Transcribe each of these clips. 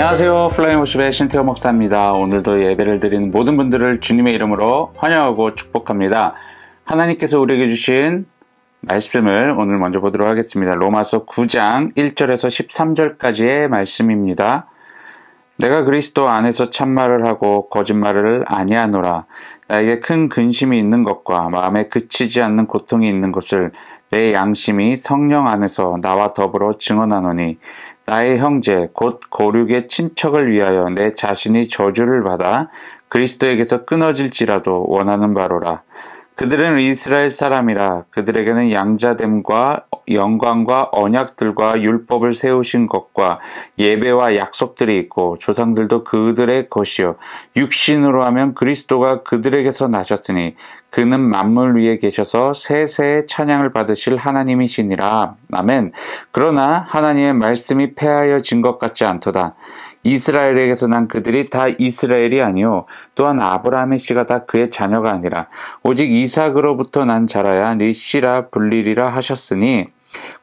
안녕하세요. 플라잉 워십의 신태호 목사입니다. 오늘도 예배를 드리는 모든 분들을 주님의 이름으로 환영하고 축복합니다. 하나님께서 우리에게 주신 말씀을 오늘 먼저 보도록 하겠습니다. 로마서 9장 1절에서 13절까지의 말씀입니다. 내가 그리스도 안에서 참말을 하고 거짓말을 아니하노라. 나에게 큰 근심이 있는 것과 마음에 그치지 않는 고통이 있는 것을 내 양심이 성령 안에서 나와 더불어 증언하노니 나의 형제 곧 고륙의 친척을 위하여 내 자신이 저주를 받아 그리스도에게서 끊어질지라도 원하는 바로라. 그들은 이스라엘 사람이라 그들에게는 양자됨과 영광과 언약들과 율법을 세우신 것과 예배와 약속들이 있고 조상들도 그들의 것이요 육신으로 하면 그리스도가 그들에게서 나셨으니 그는 만물 위에 계셔서 세세의 찬양을 받으실 하나님이시니라. 아멘. 그러나 하나님의 말씀이 패하여진 것 같지 않도다. 이스라엘에게서 난 그들이 다 이스라엘이 아니요 또한 아브라함의 씨가 다 그의 자녀가 아니라 오직 이삭으로부터 난 자라야 네 씨라 불리리라 하셨으니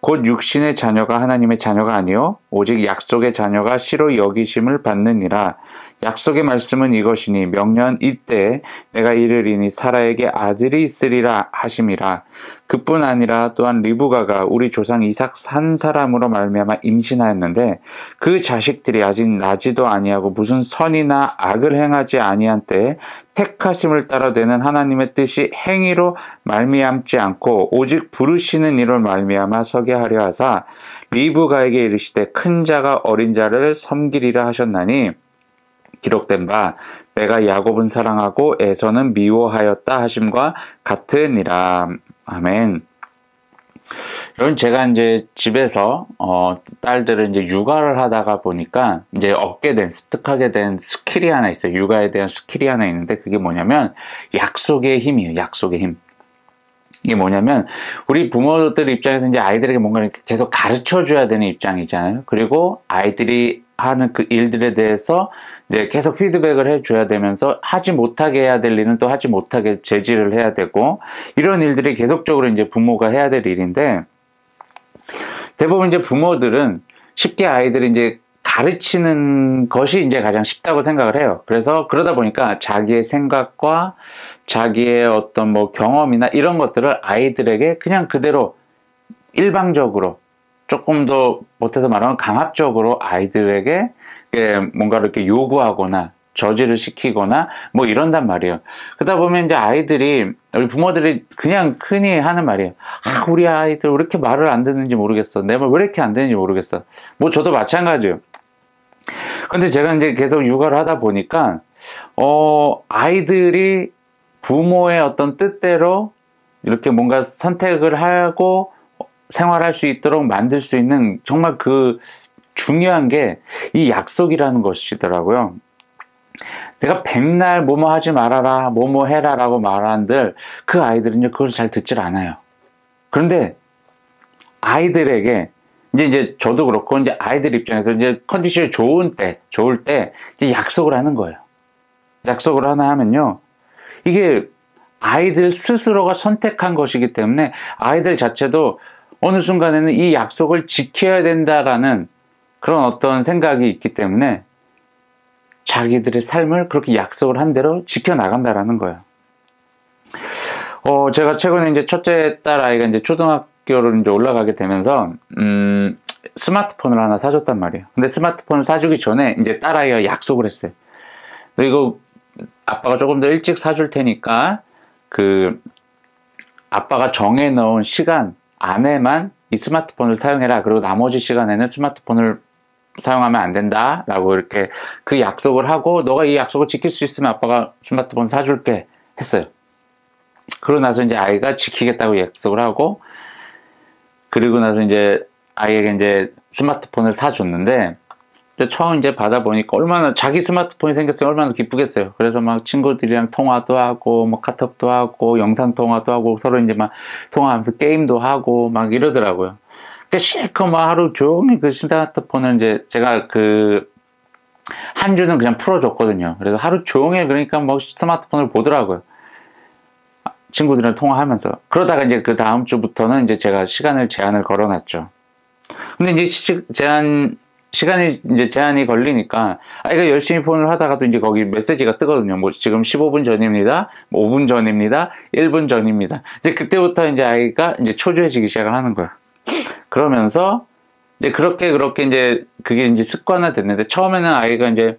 곧 육신의 자녀가 하나님의 자녀가 아니요 오직 약속의 자녀가 씨로 여기심을 받느니라. 약속의 말씀은 이것이니 명년 이때 내가 이르리니 사라에게 아들이 있으리라 하심이라. 그뿐 아니라 또한 리브가가 우리 조상 이삭 한 사람으로 말미암아 임신하였는데 그 자식들이 아직 나지도 아니하고 무슨 선이나 악을 행하지 아니한 때에 택하심을 따라 되는 하나님의 뜻이 행위로 말미암지 않고 오직 부르시는 이로 말미암아 서게 하려 하사 리브가에게 이르시되 큰 자가 어린 자를 섬기리라 하셨나니 기록된 바 내가 야곱은 사랑하고 에서는 미워하였다 하심과 같으니라. 아멘. 여러분, 제가 이제 집에서 딸들을 이제 육아를 하다가 보니까 이제 습득하게 된 스킬이 하나 있어요. 육아에 대한 스킬이 하나 있는데 그게 뭐냐면 약속의 힘이에요. 약속의 힘. 이게 뭐냐면 우리 부모들 입장에서 이제 아이들에게 뭔가 계속 가르쳐 줘야 되는 입장이잖아요. 그리고 아이들이 하는 그 일들에 대해서 이제 계속 피드백을 해줘야 되면서 하지 못하게 해야 될 일은 또 하지 못하게 제지를 해야 되고 이런 일들이 계속적으로 이제 부모가 해야 될 일인데 대부분 이제 부모들은 쉽게 아이들이 이제 가르치는 것이 이제 가장 쉽다고 생각을 해요. 그래서 그러다 보니까 자기의 생각과 자기의 어떤 뭐 경험이나 이런 것들을 아이들에게 그냥 그대로 일방적으로 조금 더 못해서 말하면 강압적으로 아이들에게 뭔가를 이렇게 요구하거나 저지를 시키거나 뭐 이런단 말이에요. 그러다 보면 이제 아이들이 우리 부모들이 그냥 흔히 하는 말이에요. 아, 우리 아이들 왜 이렇게 말을 안 듣는지 모르겠어. 내 말 왜 이렇게 안 듣는지 모르겠어. 뭐 저도 마찬가지예요. 근데 제가 이제 계속 육아를 하다 보니까 아이들이 부모의 어떤 뜻대로 이렇게 뭔가 선택을 하고 생활할 수 있도록 만들 수 있는 정말 그 중요한 게 이 약속이라는 것이더라고요. 내가 백날 뭐뭐 하지 말아라, 뭐뭐 해라 라고 말한들 그 아이들은 그걸 잘 듣질 않아요. 그런데 아이들에게 이제 저도 그렇고 이제 아이들 입장에서 이제 컨디션이 좋을 때 이제 약속을 하는 거예요. 약속을 하나 하면요. 이게 아이들 스스로가 선택한 것이기 때문에 아이들 자체도 어느 순간에는 이 약속을 지켜야 된다라는 그런 어떤 생각이 있기 때문에 자기들의 삶을 그렇게 약속을 한 대로 지켜나간다라는 거예요. 제가 최근에 이제 첫째 딸 아이가 이제 초등학교를 이제 올라가게 되면서, 스마트폰을 하나 사줬단 말이에요. 근데 스마트폰을 사주기 전에 이제 딸 아이가 약속을 했어요. 너 이거 아빠가 조금 더 일찍 사줄 테니까, 아빠가 정해놓은 시간 안에만 이 스마트폰을 사용해라. 그리고 나머지 시간에는 스마트폰을 사용하면 안 된다. 라고 이렇게 그 약속을 하고, 너가 이 약속을 지킬 수 있으면 아빠가 스마트폰 사줄게. 했어요. 그러고 나서 이제 아이가 지키겠다고 약속을 하고, 그리고 나서 이제 아이에게 이제 스마트폰을 사줬는데, 처음 이제 받아보니까 얼마나 자기 스마트폰이 생겼으면 얼마나 기쁘겠어요. 그래서 막 친구들이랑 통화도 하고, 뭐 카톡도 하고, 영상 통화도 하고, 서로 이제 막 통화하면서 게임도 하고, 막 이러더라고요. 그러니까 실컷 막 하루 종일 그 스마트폰을 이제 제가 한 주는 그냥 풀어줬거든요. 그래서 하루 종일 그러니까 뭐 스마트폰을 보더라고요. 친구들이랑 통화하면서. 그러다가 이제 그 다음 주부터는 이제 제가 제한을 걸어놨죠. 근데 이제 시간이 이제 제한이 걸리니까 아이가 열심히 폰을 하다가도 이제 거기 메시지가 뜨거든요. 뭐 지금 15분 전입니다. 뭐 5분 전입니다. 1분 전입니다. 이제 그때부터 이제 아이가 이제 초조해지기 시작을 하는 거야. 그러면서 이제 그렇게 이제 그게 이제 습관화 됐는데 처음에는 아이가 이제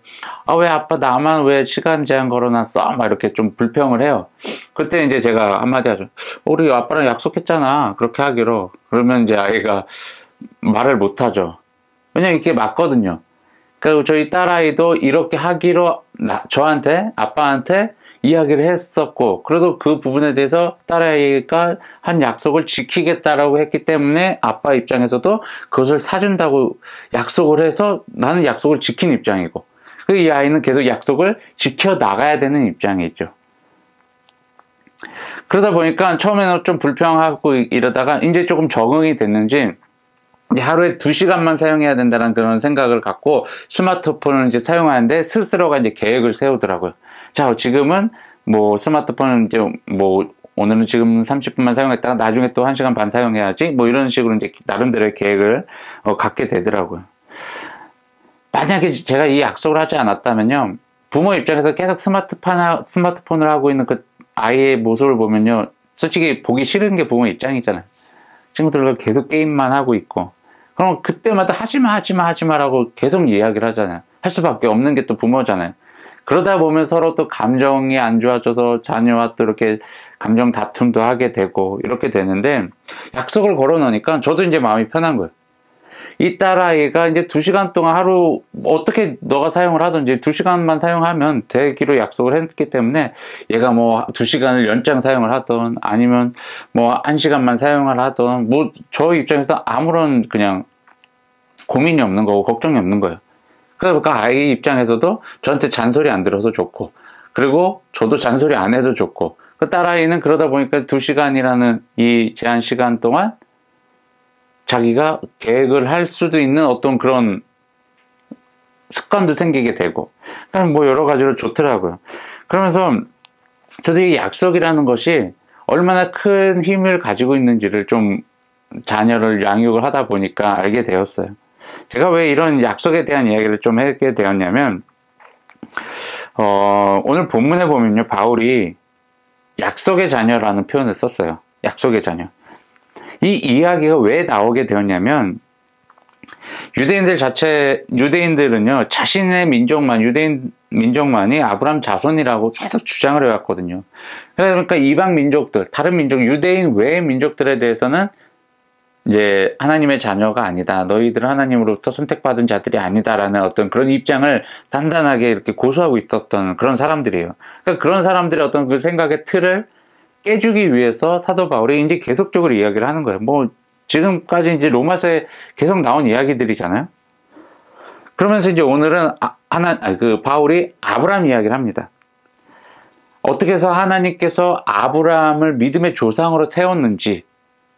왜 아빠 나만 왜 시간 제한 걸어놨어? 막 이렇게 좀 불평을 해요. 그때 이제 제가 한마디 하죠. 우리 아빠랑 약속했잖아. 그렇게 하기로. 그러면 이제 아이가 말을 못 하죠. 왜냐면 이게 맞거든요. 그리고 저희 딸아이도 이렇게 하기로 저한테 아빠한테 이야기를 했었고 그래도 그 부분에 대해서 딸아이가 한 약속을 지키겠다라고 했기 때문에 아빠 입장에서도 그것을 사준다고 약속을 해서 나는 약속을 지킨 입장이고 그리고 이 아이는 계속 약속을 지켜나가야 되는 입장이죠. 그러다 보니까 처음에는 좀 불평하고 이러다가 이제 조금 적응이 됐는지 하루에 2시간만 사용해야 된다는 그런 생각을 갖고 스마트폰을 이제 사용하는데 스스로가 이제 계획을 세우더라고요. 자, 지금은 뭐 스마트폰은 이제 뭐 오늘은 지금 30분만 사용했다가 나중에 또 1시간 반 사용해야지 뭐 이런 식으로 이제 나름대로의 계획을 갖게 되더라고요. 만약에 제가 이 약속을 하지 않았다면요. 부모 입장에서 계속 스마트폰을 하고 있는 그 아이의 모습을 보면요. 솔직히 보기 싫은 게 부모 입장이잖아요. 친구들과 계속 게임만 하고 있고 그럼 그때마다 하지마라고 계속 이야기를 하잖아요. 할 수밖에 없는 게 또 부모잖아요. 그러다 보면 서로 또 감정이 안 좋아져서 자녀와 또 이렇게 감정 다툼도 하게 되고 이렇게 되는데 약속을 걸어 놓으니까 저도 이제 마음이 편한 거예요. 이 딸아이가 이제 2시간 동안 하루 어떻게 너가 사용을 하든지 2시간만 사용하면 되기로 약속을 했기 때문에 얘가 뭐 2시간을 연장 사용을 하든 아니면 뭐 1시간만 사용을 하든 뭐 저 입장에서 아무런 그냥 고민이 없는 거고 걱정이 없는 거예요. 그러니까 아이 입장에서도 저한테 잔소리 안 들어서 좋고 그리고 저도 잔소리 안 해서 좋고 그 딸아이는 그러다 보니까 2시간이라는 이 제한 시간 동안 자기가 계획을 할 수도 있는 어떤 그런 습관도 생기게 되고 뭐 여러 가지로 좋더라고요. 그러면서 저도 이 약속이라는 것이 얼마나 큰 힘을 가지고 있는지를 좀 자녀를 양육을 하다 보니까 알게 되었어요. 제가 왜 이런 약속에 대한 이야기를 좀 하게 되었냐면 오늘 본문에 보면요 바울이 약속의 자녀라는 표현을 썼어요. 약속의 자녀. 이 이야기가 왜 나오게 되었냐면 유대인들은요 자신의 민족만 유대인 민족만이 아브라함 자손이라고 계속 주장을 해왔거든요. 그러니까 이방 민족들 다른 민족 유대인 외의 민족들에 대해서는 이제 하나님의 자녀가 아니다. 너희들은 하나님으로부터 선택받은 자들이 아니다라는 어떤 그런 입장을 단단하게 이렇게 고수하고 있었던 그런 사람들이에요. 그러니까 그런 사람들의 어떤 그 생각의 틀을 깨주기 위해서 사도 바울이 이제 계속적으로 이야기를 하는 거예요. 뭐 지금까지 이제 로마서에 계속 나온 이야기들이잖아요. 그러면서 이제 오늘은 바울이 아브라함 이야기를 합니다. 어떻게 해서 하나님께서 아브라함을 믿음의 조상으로 세웠는지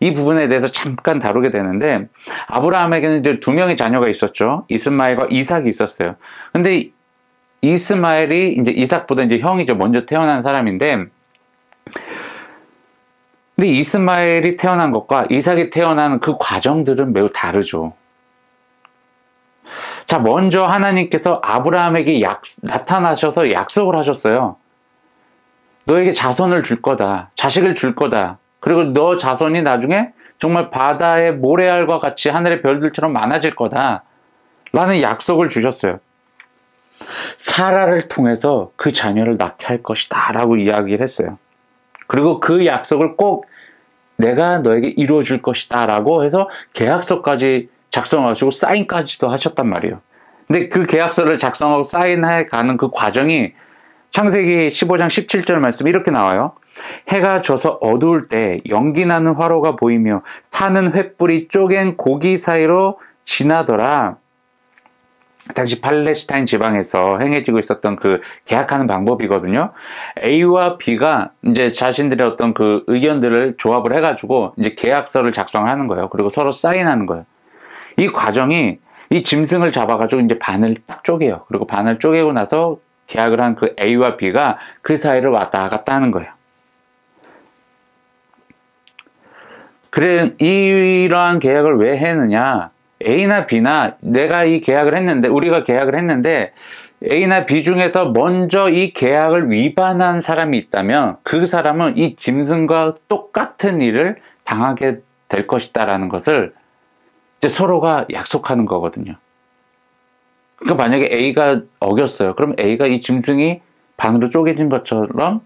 이 부분에 대해서 잠깐 다루게 되는데 아브라함에게는 이제 2명의 자녀가 있었죠. 이스마엘과 이삭이 있었어요. 근데 이스마엘이 이제 이삭보다 이제 형이죠. 먼저 태어난 사람인데 근데 이스마엘이 태어난 것과 이삭이 태어나는 그 과정들은 매우 다르죠. 자, 먼저 하나님께서 아브라함에게 나타나셔서 약속을 하셨어요. 너에게 자손을 줄 거다. 자식을 줄 거다. 그리고 너 자손이 나중에 정말 바다의 모래알과 같이 하늘의 별들처럼 많아질 거다. 라는 약속을 주셨어요. 사라를 통해서 그 자녀를 낳게 할 것이다. 라고 이야기를 했어요. 그리고 그 약속을 꼭 내가 너에게 이루어 줄 것이다. 라고 해서 계약서까지 작성하시고 사인까지도 하셨단 말이에요. 근데 그 계약서를 작성하고 사인해 가는 그 과정이 창세기 15장 17절 말씀 이렇게 나와요. 해가 져서 어두울 때 연기 나는 화로가 보이며 타는 횃불이 쪼갠 고기 사이로 지나더라. 당시 팔레스타인 지방에서 행해지고 있었던 그 계약하는 방법이거든요. A와 B가 이제 자신들의 어떤 그 의견들을 조합을 해가지고 이제 계약서를 작성하는 거예요. 그리고 서로 사인하는 거예요. 이 과정이 이 짐승을 잡아가지고 이제 반을 딱 쪼개요. 그리고 반을 쪼개고 나서 계약을 한 그 A와 B가 그 사이를 왔다 갔다 하는 거예요. 그래, 이러한 계약을 왜 했느냐? A나 B나 내가 이 계약을 했는데, 우리가 계약을 했는데 A나 B 중에서 먼저 이 계약을 위반한 사람이 있다면 그 사람은 이 짐승과 똑같은 일을 당하게 될 것이다라는 것을 이제 서로가 약속하는 거거든요. 그러니까 만약에 A가 어겼어요. 그럼 A가 이 짐승이 반으로 쪼개진 것처럼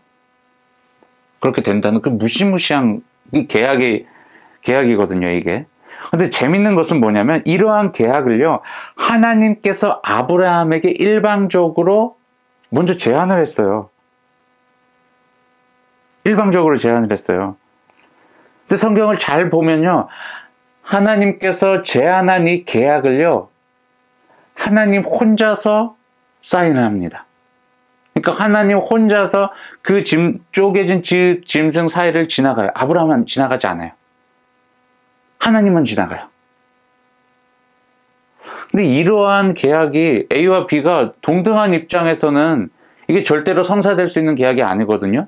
그렇게 된다는 그 무시무시한 이 계약이거든요, 이게. 근데 재밌는 것은 뭐냐면 이러한 계약을요, 하나님께서 아브라함에게 일방적으로 먼저 제안을 했어요. 일방적으로 제안을 했어요. 근데 성경을 잘 보면요, 하나님께서 제안한 이 계약을요, 하나님 혼자서 사인을 합니다. 그러니까 하나님 혼자서 그 쪼개진 짐승 사이를 지나가요. 아브라함은 지나가지 않아요. 하나님은 지나가요. 근데 이러한 계약이 A와 B가 동등한 입장에서는 이게 절대로 성사될 수 있는 계약이 아니거든요.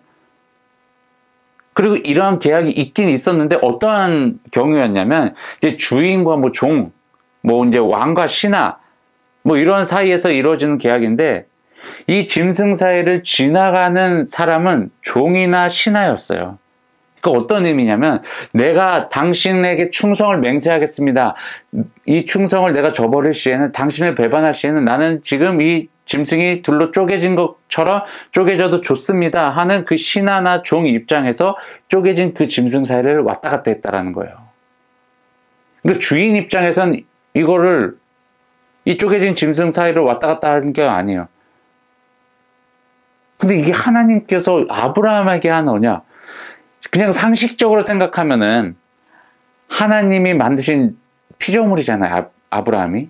그리고 이러한 계약이 있긴 있었는데 어떠한 경우였냐면 이제 주인과 뭐 종, 뭐 이제 왕과 신하, 뭐 이런 사이에서 이루어지는 계약인데 이 짐승 사이를 지나가는 사람은 종이나 신하였어요. 그 어떤 의미냐면 내가 당신에게 충성을 맹세하겠습니다. 이 충성을 내가 저버릴 시에는, 당신을 배반할 시에는 나는 지금 이 짐승이 둘로 쪼개진 것처럼 쪼개져도 좋습니다 하는 그 신하나 종 입장에서 쪼개진 그 짐승 사이를 왔다 갔다 했다라는 거예요. 그러니까 주인 입장에선 이거를 이 쪼개진 짐승 사이를 왔다 갔다 하는 게 아니에요. 근데 이게 하나님께서 아브라함에게 한 언약, 그냥 상식적으로 생각하면은 하나님이 만드신 피조물이잖아요, 아브라함이.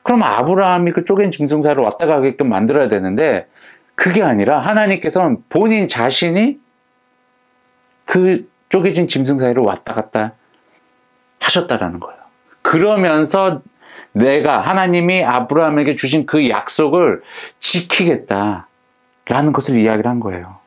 그럼 아브라함이 그 쪼갠 짐승 사이를 왔다 가게끔 만들어야 되는데 그게 아니라 하나님께서는 본인 자신이 그 쪼개진 짐승 사이를 왔다 갔다 하셨다라는 거예요. 그러면서 내가, 하나님이 아브라함에게 주신 그 약속을 지키겠다라는 것을 이야기를 한 거예요.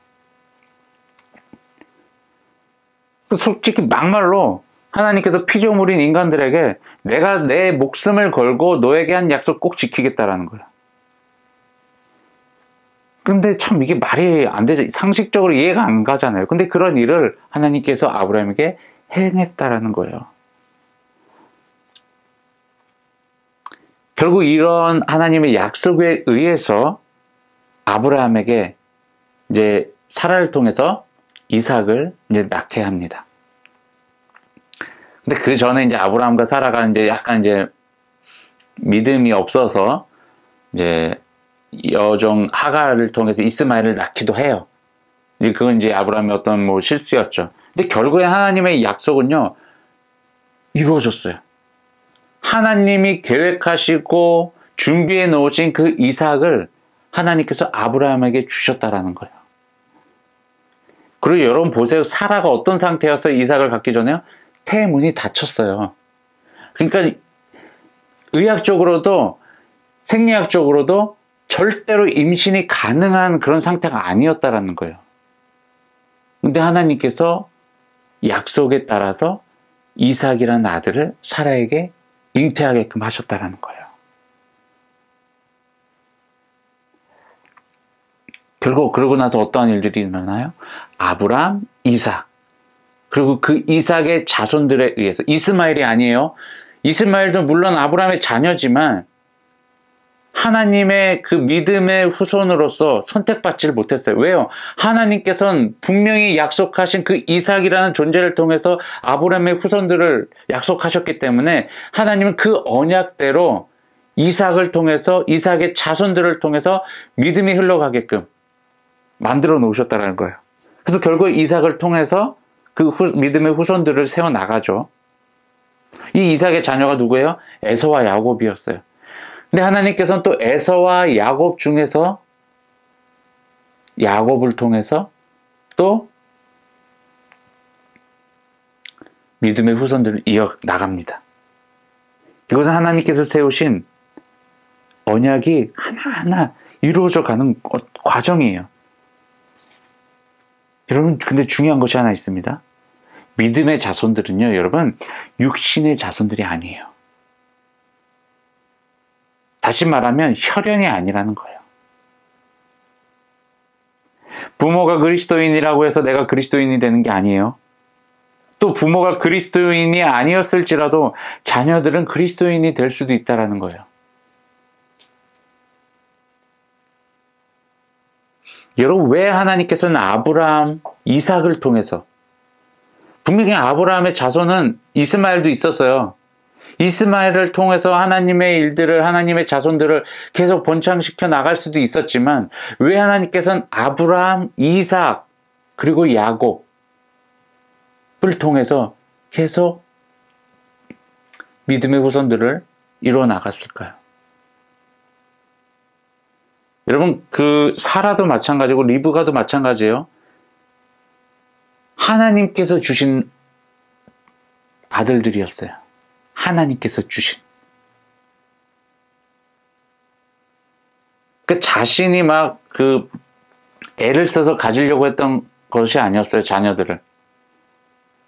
솔직히 막말로 하나님께서 피조물인 인간들에게 내가 내 목숨을 걸고 너에게 한 약속 꼭 지키겠다라는 거예요. 근데 참 이게 말이 안 되죠. 상식적으로 이해가 안 가잖아요. 근데 그런 일을 하나님께서 아브라함에게 행했다라는 거예요. 결국 이런 하나님의 약속에 의해서 아브라함에게 이제 사라를 통해서 이삭을 이제 낳게 합니다. 근데 그 전에 이제 아브라함과 사라가 이제 약간 이제 믿음이 없어서 이제 여종 하갈을 통해서 이스마엘을 낳기도 해요. 이제 그건 이제 아브라함의 어떤 뭐 실수였죠. 근데 결국에 하나님의 약속은요, 이루어졌어요. 하나님이 계획하시고 준비해 놓으신 그 이삭을 하나님께서 아브라함에게 주셨다라는 거예요. 그리고 여러분 보세요. 사라가 어떤 상태여서 이삭을 갖기 전에요? 태문이 닫혔어요. 그러니까 의학적으로도 생리학적으로도 절대로 임신이 가능한 그런 상태가 아니었다라는 거예요. 근데 하나님께서 약속에 따라서 이삭이라는 아들을 사라에게 잉태하게끔 하셨다라는 거예요. 결국 그러고 나서 어떠한 일들이 일어나요? 아브람, 이삭, 그리고 그 이삭의 자손들에 의해서, 이스마엘이 아니에요. 이스마엘도 물론 아브람의 자녀지만 하나님의 그 믿음의 후손으로서 선택받지를 못했어요. 왜요? 하나님께서는 분명히 약속하신 그 이삭이라는 존재를 통해서 아브람의 후손들을 약속하셨기 때문에 하나님은 그 언약대로 이삭을 통해서, 이삭의 자손들을 통해서 믿음이 흘러가게끔 만들어 놓으셨다는 거예요. 그래서 결국 이삭을 통해서 그 믿음의 후손들을 세워나가죠. 이 이삭의 자녀가 누구예요? 에서와 야곱이었어요. 근데 하나님께서는 또 에서와 야곱 중에서 야곱을 통해서 또 믿음의 후손들을 이어나갑니다. 이것은 하나님께서 세우신 언약이 하나하나 이루어져 가는 과정이에요. 여러분, 근데 중요한 것이 하나 있습니다. 믿음의 자손들은요, 여러분, 육신의 자손들이 아니에요. 다시 말하면 혈연이 아니라는 거예요. 부모가 그리스도인이라고 해서 내가 그리스도인이 되는 게 아니에요. 또 부모가 그리스도인이 아니었을지라도 자녀들은 그리스도인이 될 수도 있다는 거예요. 여러분, 왜 하나님께서는 아브라함, 이삭을 통해서, 분명히 아브라함의 자손은 이스마엘도 있었어요. 이스마엘을 통해서 하나님의 일들을, 하나님의 자손들을 계속 번창시켜 나갈 수도 있었지만, 왜 하나님께서는 아브라함, 이삭, 그리고 야곱을 통해서 계속 믿음의 후손들을 이루어 나갔을까요? 여러분, 사라도 마찬가지고 리브가도 마찬가지예요. 하나님께서 주신 아들들이었어요. 하나님께서 주신. 자신이 막 애를 써서 가지려고 했던 것이 아니었어요, 자녀들을.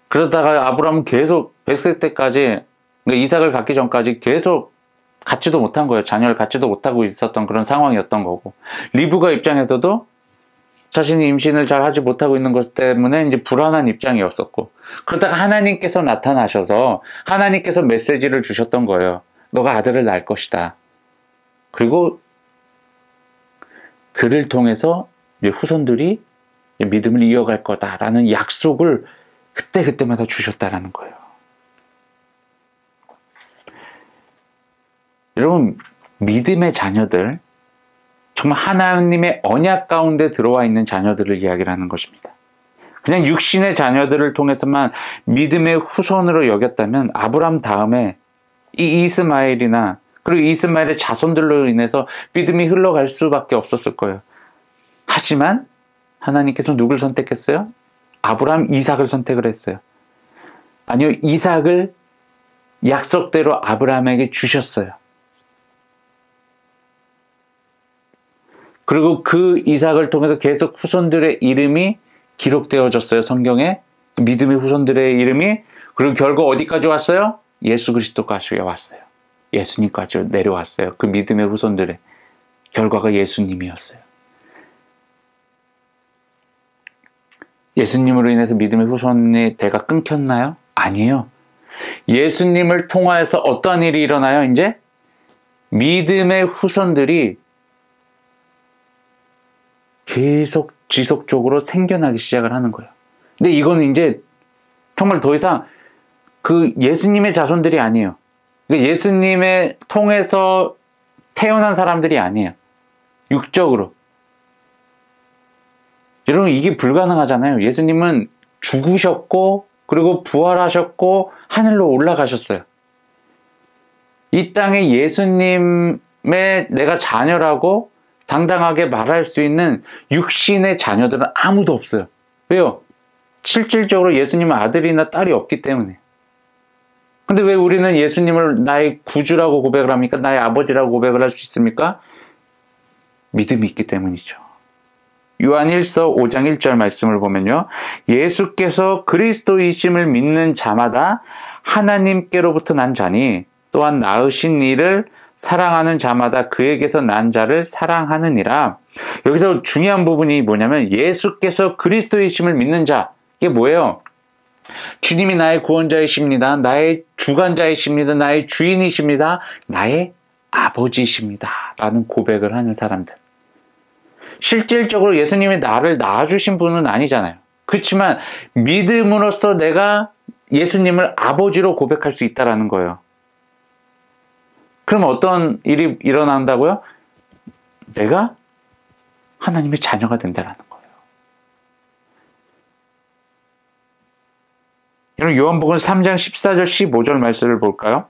그러다가 아브라함은 계속 100세 때까지, 그러니까 이삭을 갖기 전까지 계속 갖지도 못한 거예요. 자녀를 갖지도 못하고 있었던 그런 상황이었던 거고. 리브가 입장에서도 자신이 임신을 잘 하지 못하고 있는 것 때문에 이제 불안한 입장이었었고. 그러다가 하나님께서 나타나셔서 하나님께서 메시지를 주셨던 거예요. 너가 아들을 낳을 것이다. 그리고 그를 통해서 이제 후손들이 믿음을 이어갈 거다라는 약속을 그때마다 주셨다라는 거예요. 여러분, 믿음의 자녀들, 정말 하나님의 언약 가운데 들어와 있는 자녀들을 이야기를 하는 것입니다. 그냥 육신의 자녀들을 통해서만 믿음의 후손으로 여겼다면 아브라함 다음에 이 이스마엘이나 그리고 이스마엘의 자손들로 인해서 믿음이 흘러갈 수밖에 없었을 거예요. 하지만 하나님께서 누굴 선택했어요? 아브라함, 이삭을 선택을 했어요. 아니요, 이삭을 약속대로 아브라함에게 주셨어요. 그리고 그 이삭을 통해서 계속 후손들의 이름이 기록되어졌어요. 성경에. 믿음의 후손들의 이름이. 그리고 결국 어디까지 왔어요? 예수 그리스도까지 왔어요. 예수님까지 내려왔어요. 그 믿음의 후손들의 결과가 예수님이었어요. 예수님으로 인해서 믿음의 후손의 대가 끊겼나요? 아니에요. 예수님을 통하여서 어떠한 일이 일어나요? 이제 믿음의 후손들이 계속 지속적으로 생겨나기 시작을 하는 거예요. 근데 이거는 이제 정말 더 이상 예수님의 자손들이 아니에요. 예수님의 통해서 태어난 사람들이 아니에요. 육적으로. 여러분, 이게 불가능하잖아요. 예수님은 죽으셨고 그리고 부활하셨고 하늘로 올라가셨어요. 이 땅에 예수님의 내가 자녀라고 당당하게 말할 수 있는 육신의 자녀들은 아무도 없어요. 왜요? 실질적으로 예수님은 아들이나 딸이 없기 때문에. 근데 왜 우리는 예수님을 나의 구주라고 고백을 합니까? 나의 아버지라고 고백을 할 수 있습니까? 믿음이 있기 때문이죠. 요한 1서 5장 1절 말씀을 보면요. 예수께서 그리스도이심을 믿는 자마다 하나님께로부터 난 자니 또한 낳으신 이를 사랑하는 자마다 그에게서 난 자를 사랑하느니라. 여기서 중요한 부분이 뭐냐면 예수께서 그리스도이심을 믿는 자. 이게 뭐예요? 주님이 나의 구원자이십니다. 나의 주관자이십니다. 나의 주인이십니다. 나의 아버지이십니다. 라는 고백을 하는 사람들. 실질적으로 예수님이 나를 낳아주신 분은 아니잖아요. 그렇지만 믿음으로써 내가 예수님을 아버지로 고백할 수 있다는 거예요. 그럼 어떤 일이 일어난다고요? 내가 하나님의 자녀가 된다는 거예요. 여러분, 요한복음 3장 14절 15절 말씀을 볼까요?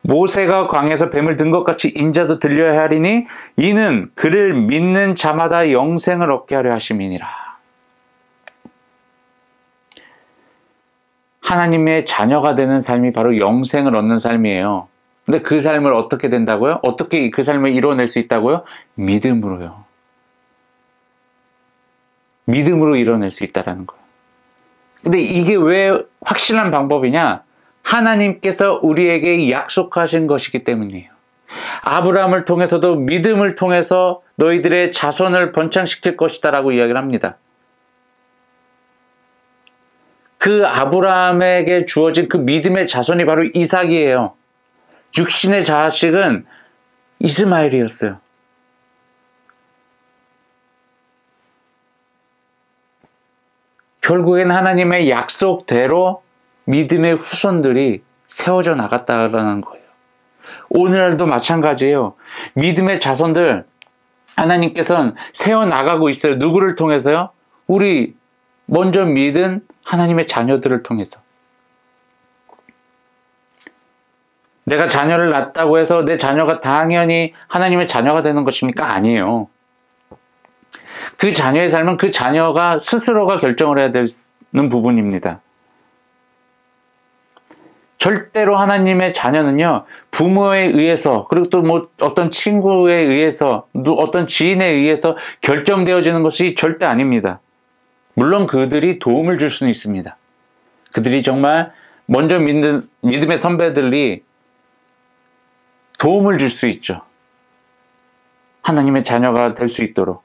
모세가 광야에서 뱀을 든 것 같이 인자도 들려야 하리니 이는 그를 믿는 자마다 영생을 얻게 하려 하심이니라. 하나님의 자녀가 되는 삶이 바로 영생을 얻는 삶이에요. 근데 그 삶을 어떻게 된다고요? 어떻게 그 삶을 이뤄낼 수 있다고요? 믿음으로요. 믿음으로 이뤄낼 수 있다는 거예요. 근데 이게 왜 확실한 방법이냐? 하나님께서 우리에게 약속하신 것이기 때문이에요. 아브라함을 통해서도 믿음을 통해서 너희들의 자손을 번창시킬 것이다 라고 이야기를 합니다. 그 아브라함에게 주어진 그 믿음의 자손이 바로 이삭이에요. 육신의 자식은 이스마엘이었어요. 결국엔 하나님의 약속대로 믿음의 후손들이 세워져 나갔다라는 거예요. 오늘날도 마찬가지예요. 믿음의 자손들 하나님께서는 세워나가고 있어요. 누구를 통해서요? 우리 먼저 믿은 하나님의 자녀들을 통해서. 내가 자녀를 낳았다고 해서 내 자녀가 당연히 하나님의 자녀가 되는 것입니까? 아니에요. 그 자녀의 삶은 그 자녀가 스스로가 결정을 해야 되는 부분입니다. 절대로 하나님의 자녀는요, 부모에 의해서, 그리고 또 뭐 어떤 친구에 의해서, 어떤 지인에 의해서 결정되어지는 것이 절대 아닙니다. 물론 그들이 도움을 줄 수는 있습니다. 그들이 정말 먼저 믿는 믿음의 선배들이 도움을 줄 수 있죠. 하나님의 자녀가 될 수 있도록.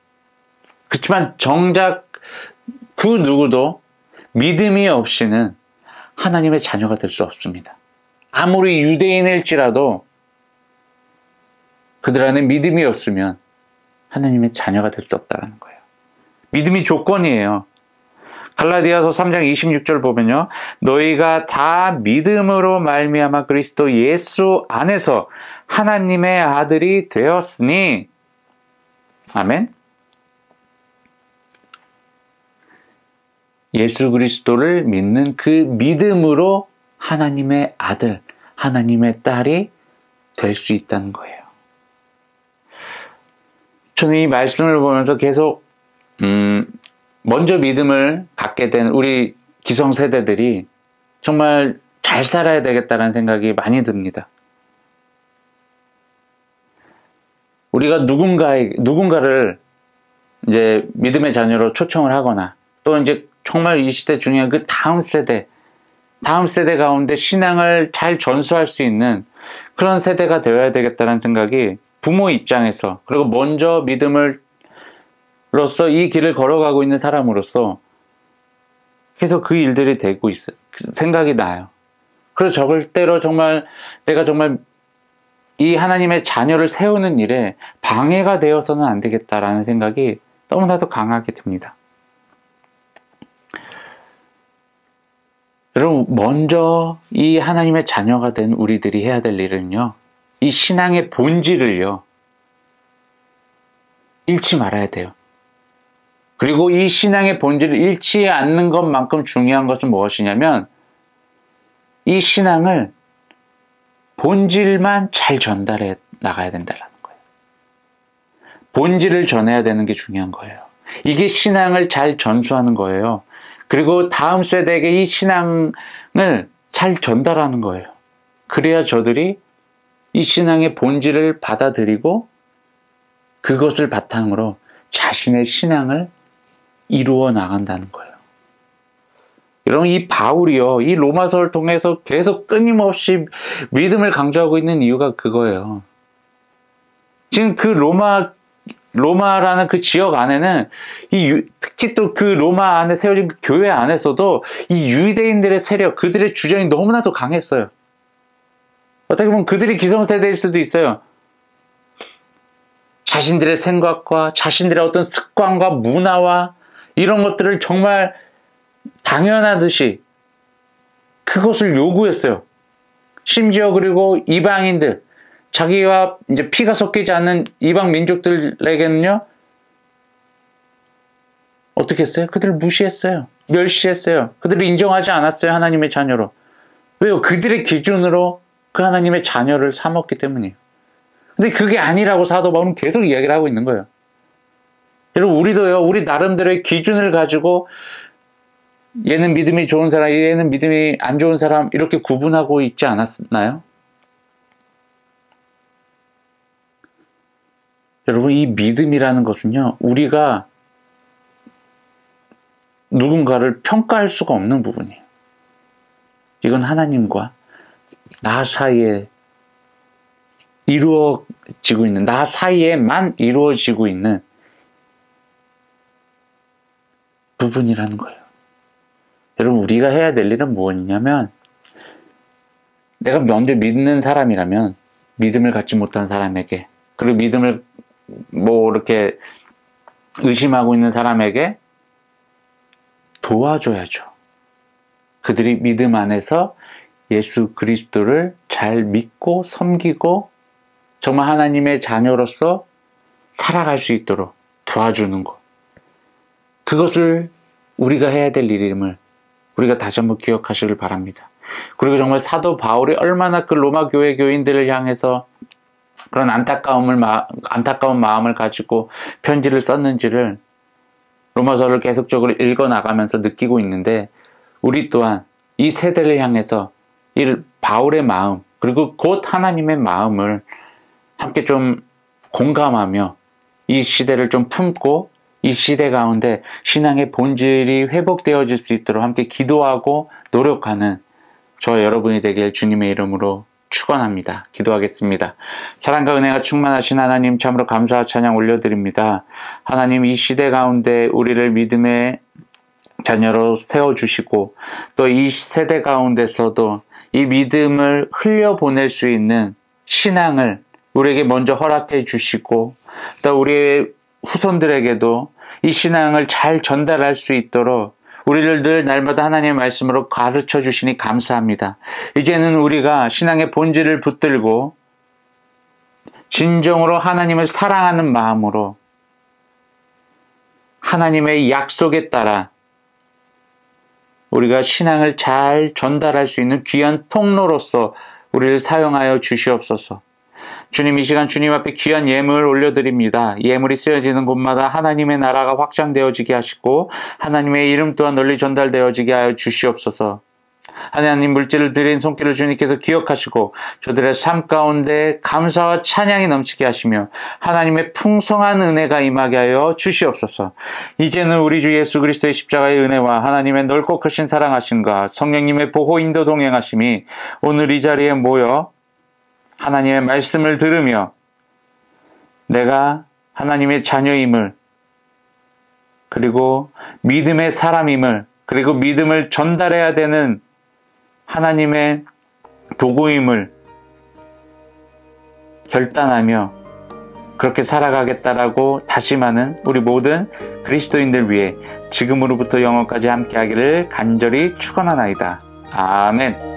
그렇지만 정작 그 누구도 믿음이 없이는 하나님의 자녀가 될 수 없습니다. 아무리 유대인일지라도 그들 안에 믿음이 없으면 하나님의 자녀가 될 수 없다는 거예요. 믿음이 조건이에요. 갈라디아서 3장 26절 보면요. 너희가 다 믿음으로 말미암아 그리스도 예수 안에서 하나님의 아들이 되었으니 아멘. 예수 그리스도를 믿는 그 믿음으로 하나님의 아들, 하나님의 딸이 될 수 있다는 거예요. 저는 이 말씀을 보면서 계속 먼저 믿음을 갖게 된 우리 기성세대들이 정말 잘 살아야 되겠다는 생각이 많이 듭니다. 우리가 누군가를 이제 믿음의 자녀로 초청을 하거나 또 이제 정말 이 시대 중요한 그 다음 세대 가운데 신앙을 잘 전수할 수 있는 그런 세대가 되어야 되겠다는 생각이 부모 입장에서, 그리고 먼저 믿음으로써 이 길을 걸어가고 있는 사람으로서 계속 그 일들이 되고 있어요. 생각이 나요. 그래서 절대로 정말 내가 정말 이 하나님의 자녀를 세우는 일에 방해가 되어서는 안 되겠다라는 생각이 너무나도 강하게 듭니다. 여러분, 먼저 이 하나님의 자녀가 된 우리들이 해야 될 일은요, 이 신앙의 본질을요, 잃지 말아야 돼요. 그리고 이 신앙의 본질을 잃지 않는 것만큼 중요한 것은 무엇이냐면, 이 신앙을 본질만 잘 전달해 나가야 된다는 거예요. 본질을 전해야 되는 게 중요한 거예요. 이게 신앙을 잘 전수하는 거예요. 그리고 다음 세대에게 이 신앙을 잘 전달하는 거예요. 그래야 저들이 이 신앙의 본질을 받아들이고 그것을 바탕으로 자신의 신앙을 이루어 나간다는 거예요. 여러분, 이 바울이요, 이 로마서를 통해서 계속 끊임없이 믿음을 강조하고 있는 이유가 그거예요. 지금 그 로마라는 그 지역 안에는 특히 또 그 로마 안에 세워진 그 교회 안에서도 이 유대인들의 세력, 그들의 주장이 너무나도 강했어요. 어떻게 보면 그들이 기성세대일 수도 있어요. 자신들의 생각과 자신들의 어떤 습관과 문화와 이런 것들을 정말 당연하듯이 그것을 요구했어요. 심지어 그리고 이방인들, 자기와 이제 피가 섞이지 않는 이방 민족들에게는요, 어떻게 했어요? 그들을 무시했어요. 멸시했어요. 그들을 인정하지 않았어요. 하나님의 자녀로. 왜요? 그들의 기준으로 그 하나님의 자녀를 삼았기 때문이에요. 근데 그게 아니라고 사도 바울은 계속 이야기를 하고 있는 거예요. 여러분, 우리도요, 우리 나름대로의 기준을 가지고 얘는 믿음이 좋은 사람, 얘는 믿음이 안 좋은 사람, 이렇게 구분하고 있지 않았나요? 여러분, 이 믿음이라는 것은요, 우리가 누군가를 평가할 수가 없는 부분이에요. 이건 하나님과 나 사이의 이루어지고 있는, 나 사이에만 이루어지고 있는 부분이라는 거예요. 여러분, 우리가 해야 될 일은 무엇이냐면, 내가 먼저 믿는 사람이라면 믿음을 갖지 못한 사람에게, 그리고 믿음을 이렇게 의심하고 있는 사람에게 도와줘야죠. 그들이 믿음 안에서 예수 그리스도를 잘 믿고 섬기고 정말 하나님의 자녀로서 살아갈 수 있도록 도와주는 것. 그것을 우리가 해야 될 일임을 우리가 다시 한번 기억하시길 바랍니다. 그리고 정말 사도 바울이 얼마나 그 로마 교회 교인들을 향해서 그런 안타까운 마음을 가지고 편지를 썼는지를 로마서를 계속적으로 읽어나가면서 느끼고 있는데, 우리 또한 이 세대를 향해서 이 바울의 마음, 그리고 곧 하나님의 마음을 함께 좀 공감하며 이 시대를 좀 품고 이 시대 가운데 신앙의 본질이 회복되어질 수 있도록 함께 기도하고 노력하는 저와 여러분이 되길 주님의 이름으로 축원합니다. 기도하겠습니다. 사랑과 은혜가 충만하신 하나님, 참으로 감사와 찬양 올려드립니다. 하나님, 이 시대 가운데 우리를 믿음의 자녀로 세워주시고 또 이 세대 가운데서도 이 믿음을 흘려보낼 수 있는 신앙을 우리에게 먼저 허락해 주시고 또 우리의 후손들에게도 이 신앙을 잘 전달할 수 있도록 우리를 늘 날마다 하나님의 말씀으로 가르쳐 주시니 감사합니다. 이제는 우리가 신앙의 본질을 붙들고 진정으로 하나님을 사랑하는 마음으로 하나님의 약속에 따라 우리가 신앙을 잘 전달할 수 있는 귀한 통로로서 우리를 사용하여 주시옵소서. 주님, 이 시간 주님 앞에 귀한 예물을 올려드립니다. 예물이 쓰여지는 곳마다 하나님의 나라가 확장되어지게 하시고 하나님의 이름 또한 널리 전달되어지게 하여 주시옵소서. 하나님, 물질을 드린 손길을 주님께서 기억하시고 저들의 삶 가운데 감사와 찬양이 넘치게 하시며 하나님의 풍성한 은혜가 임하게 하여 주시옵소서. 이제는 우리 주 예수 그리스도의 십자가의 은혜와 하나님의 넓고 크신 사랑하심과 성령님의 보호 인도 동행하심이 오늘 이 자리에 모여 하나님의 말씀을 들으며 내가 하나님의 자녀임을, 그리고 믿음의 사람임을, 그리고 믿음을 전달해야 되는 하나님의 도구임을 결단하며 그렇게 살아가겠다라고 다짐하는 우리 모든 그리스도인들 위해 지금으로부터 영원까지 함께하기를 간절히 축원하나이다. 아멘.